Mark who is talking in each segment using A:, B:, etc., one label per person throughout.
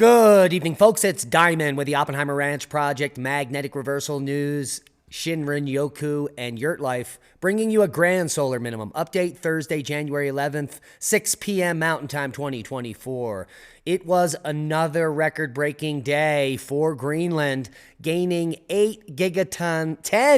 A: Good evening, folks. It's Diamond with the Oppenheimer Ranch Project, Magnetic Reversal News, Shinrin Yoku, and Yurt Life, bringing you a grand solar minimum update Thursday, January 11th, 6 p.m. Mountain Time 2024. It was another record-breaking day for Greenland, gaining 10 gigatons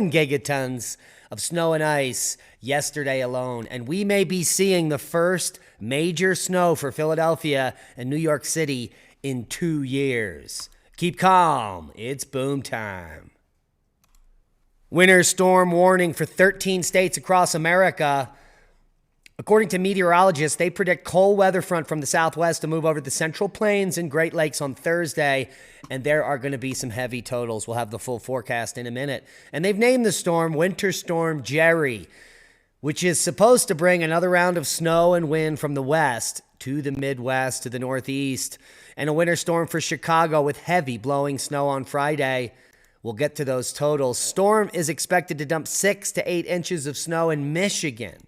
A: of snow and ice yesterday alone. And we may be seeing the first major snow for Philadelphia and New York City in 2 years. Keep calm. It's boom time. Winter storm warning for 13 states across America. According to meteorologists, they predict cold weather front from the southwest to move over the Central Plains and Great Lakes on Thursday, and there are going to be some heavy totals. We'll have the full forecast in a minute. And they've named the storm Winter Storm Jerry, which is supposed to bring another round of snow and wind from the west to the Midwest to the Northeast, and a winter storm for Chicago with heavy blowing snow on Friday. We'll get to those totals. Storm is expected to dump 6 to 8 inches of snow in Michigan.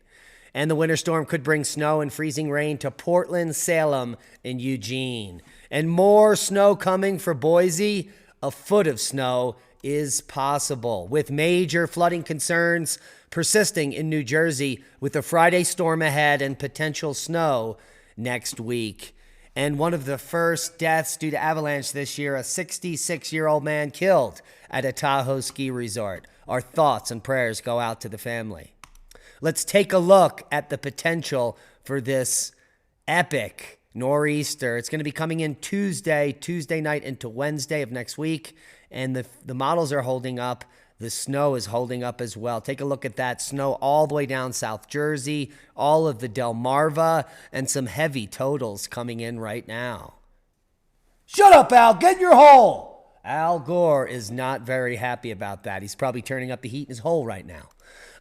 A: And the winter storm could bring snow and freezing rain to Portland, Salem, and Eugene. And more snow coming for Boise. A foot of snow is possible, with major flooding concerns persisting in New Jersey with a Friday storm ahead and potential snow next week. And one of the first deaths due to avalanche this year, a 66-year-old man killed at a Tahoe ski resort. Our thoughts and prayers go out to the family. Let's take a look at the potential for this epic nor'easter. It's going to be coming in Tuesday night into Wednesday of next week, and the models are holding up. The snow is holding up as well. Take a look at that snow all the way down South Jersey, all of the Delmarva, and some heavy totals coming in right now. Shut up, Al. Get in your hole. Al Gore is not very happy about that. He's probably turning up the heat in his hole right now.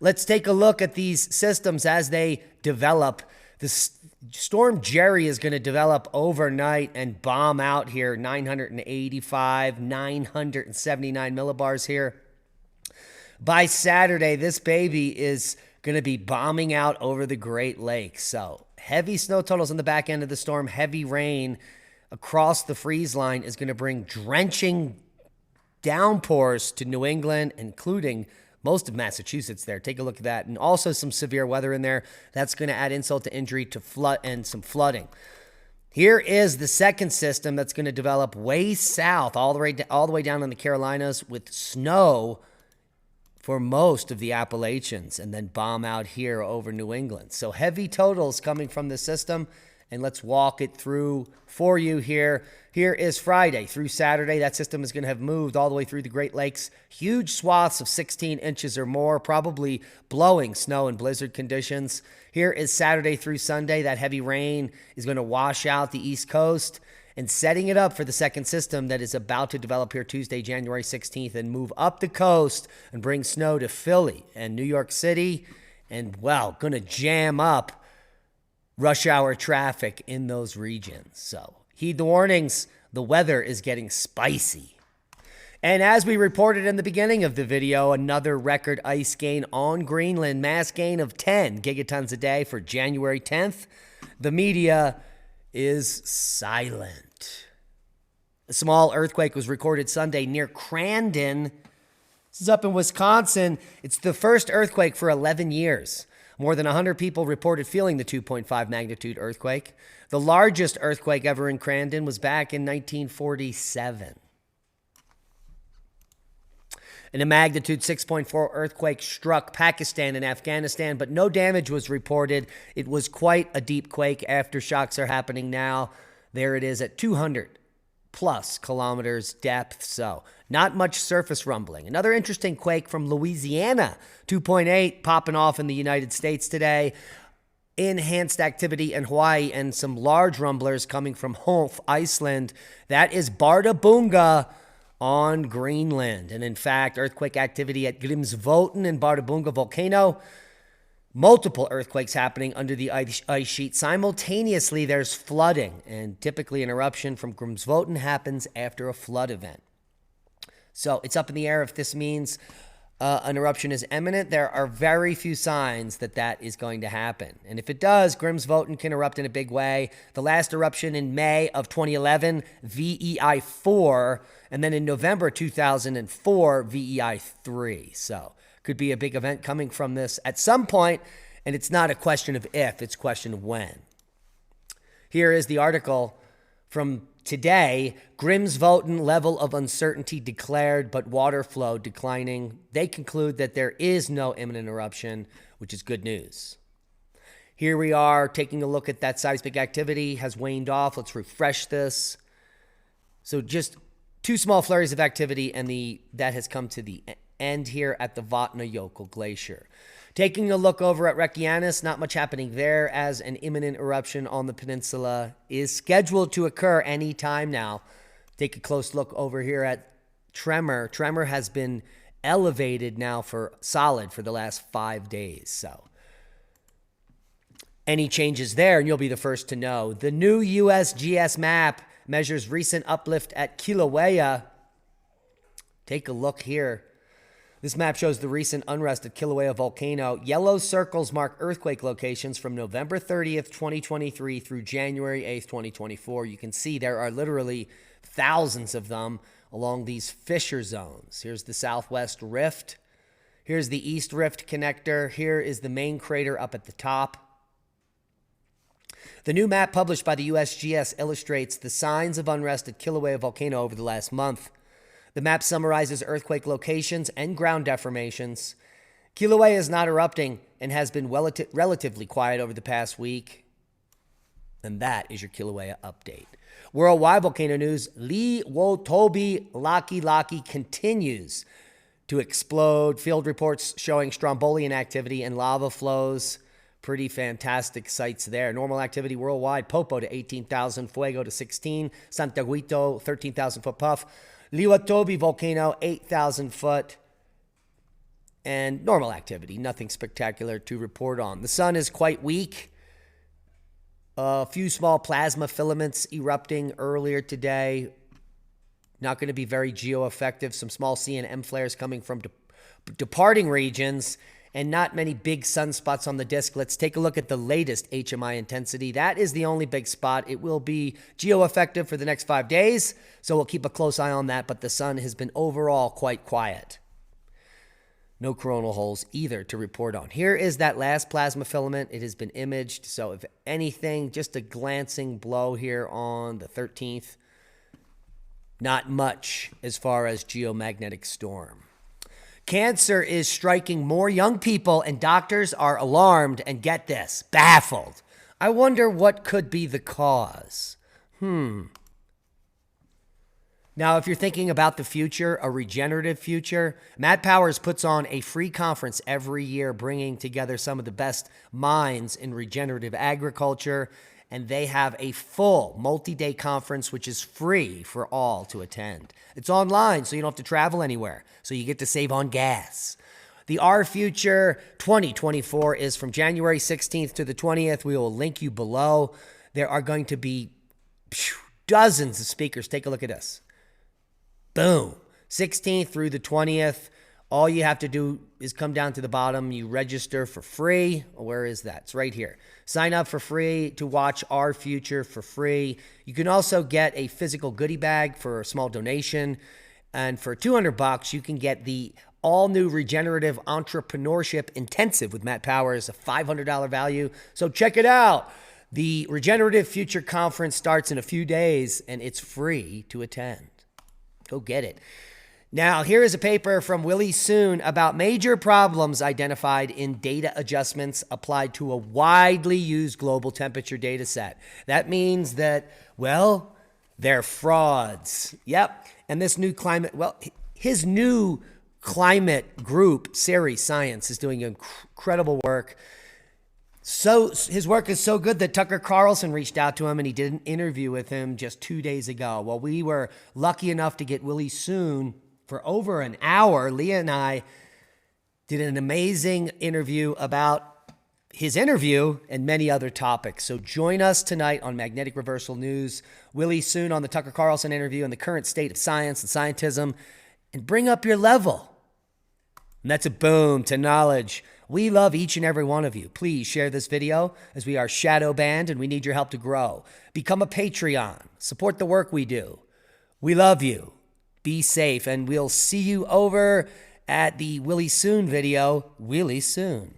A: Let's take a look at these systems as they develop. The storm Jerry is going to develop overnight and bomb out here. 985, 979 millibars here. By Saturday, this baby is going to be bombing out over the Great Lakes. So heavy snow totals on the back end of the storm, heavy rain across the freeze line is going to bring drenching downpours to New England, including most of Massachusetts there. Take a look at that. And also some severe weather in there. That's going to add insult to injury to flood and some flooding. Here is the second system that's going to develop way south, all the way down in the Carolinas with snow for most of the Appalachians, and then bomb out here over New England. So heavy totals coming from the system, and let's walk it through for you here. Here is Friday through Saturday. That system is going to have moved all the way through the Great Lakes. Huge swaths of 16 inches or more, probably blowing snow and blizzard conditions. Here is Saturday through Sunday. That heavy rain is going to wash out the East Coast, and setting it up for the second system that is about to develop here Tuesday, January 16th, and move up the coast and bring snow to Philly and New York City, and, well, going to jam up rush hour traffic in those regions. So heed the warnings. The weather is getting spicy. And as we reported in the beginning of the video, another record ice gain on Greenland, mass gain of 10 gigatons a day for January 10th. The media is silent. A small earthquake was recorded Sunday near Crandon. This is up in Wisconsin. It's the first earthquake for 11 years. More than 100 people reported feeling the 2.5 magnitude earthquake. The largest earthquake ever in Crandon was back in 1947. And a magnitude 6.4 earthquake struck Pakistan and Afghanistan, but no damage was reported. It was quite a deep quake. Aftershocks are happening now. There it is at 200 plus kilometers depth, so not much surface rumbling. Another interesting quake from Louisiana, 2.8 popping off in the United States today. Enhanced activity in Hawaii and some large rumblers coming from Hof, Iceland. That is Bardabunga on Greenland. And in fact, earthquake activity at Grimsvötn and Bardabunga volcano. Multiple earthquakes happening under the ice sheet. Simultaneously, there's flooding, and typically an eruption from Grimsvötn happens after a flood event. So it's up in the air if this means an eruption is imminent, there are very few signs that that is going to happen. And if it does, Grimsvötn can erupt in a big way. The last eruption in May of 2011, VEI 4, and then in November 2004, VEI 3. So could be a big event coming from this at some point, and it's not a question of if, it's a question of when. Here is the article from today. Grimsvötn level of uncertainty declared, but water flow declining. They conclude that there is no imminent eruption, which is good news. Here we are taking a look at that seismic activity has waned off. Let's refresh this. So just two small flurries of activity, and that has come to the end here at the Vatnajökull Glacier. Taking a look over at Reykjanes, not much happening there as an imminent eruption on the peninsula is scheduled to occur any time now. Take a close look over here at Tremor. Tremor has been elevated now for the last 5 days. So any changes there, and you'll be the first to know. The new USGS map measures recent uplift at Kilauea. Take a look here. This map shows the recent unrest at Kilauea volcano. Yellow circles mark earthquake locations from November 30th, 2023 through January 8th, 2024. You can see there are literally thousands of them along these fissure zones. Here's the Southwest Rift. Here's the East Rift connector. Here is the main crater up at the top. The new map published by the USGS illustrates the signs of unrest at Kilauea volcano over the last month. The map summarizes earthquake locations and ground deformations. Kilauea is not erupting and has been relatively quiet over the past week. And that is your Kilauea update. Worldwide volcano news, Liuotobi Laki continues to explode. Field reports showing strombolian activity and lava flows. Pretty fantastic sights there. Normal activity worldwide, Popo to 18,000, Fuego to 16, Sant'Agito, 13,000 foot puff. Liuotobi volcano, 8,000 foot, and normal activity. Nothing spectacular to report on. The sun is quite weak. A few small plasma filaments erupting earlier today. Not going to be very geo-effective. Some small C and M flares coming from departing regions, and not many big sunspots on the disk. Let's take a look at the latest HMI intensity. That is the only big spot. It will be geo-effective for the next 5 days, so we'll keep a close eye on that, but the sun has been overall quite quiet. No coronal holes either to report on. Here is that last plasma filament. It has been imaged, so if anything, just a glancing blow here on the 13th. Not much as far as geomagnetic storm. Cancer is striking more young people, and doctors are alarmed and, get this, baffled. I wonder what could be the cause. Now, if you're thinking about the future, a regenerative future, Matt Powers puts on a free conference every year bringing together some of the best minds in regenerative agriculture, and they have a full multi-day conference which is free for all to attend. It's online, so you don't have to travel anywhere, so you get to save on gas. The Our Future 2024 is from January 16th to the 20th. We will link you below. There are going to be dozens of speakers. Take a look at this. Boom. 16th through the 20th. All you have to do is come down to the bottom. You register for free. Where is that? It's right here. Sign up for free to watch Our Future for free. You can also get a physical goodie bag for a small donation. And for $200, you can get the all-new Regenerative Entrepreneurship Intensive with Matt Powers, a $500 value. So check it out. The Regenerative Future Conference starts in a few days, and it's free to attend. Go get it. Now, here is a paper from Willie Soon about major problems identified in data adjustments applied to a widely used global temperature data set. That means that, well, they're frauds. Yep. And this new climate, well, his new climate group, Ceres Science, is doing incredible work. So his work is so good that Tucker Carlson reached out to him and he did an interview with him just 2 days ago. Well, we were lucky enough to get Willie Soon for over an hour. Leah and I did an amazing interview about his interview and many other topics. So join us tonight on Magnetic Reversal News. Willie Soon on the Tucker Carlson interview and the current state of science and scientism, and bring up your level. And that's a boom to knowledge. We love each and every one of you. Please share this video as we are shadow banned and we need your help to grow. Become a Patreon. Support the work we do. We love you. Be safe, and we'll see you over at the Willie Soon video really soon.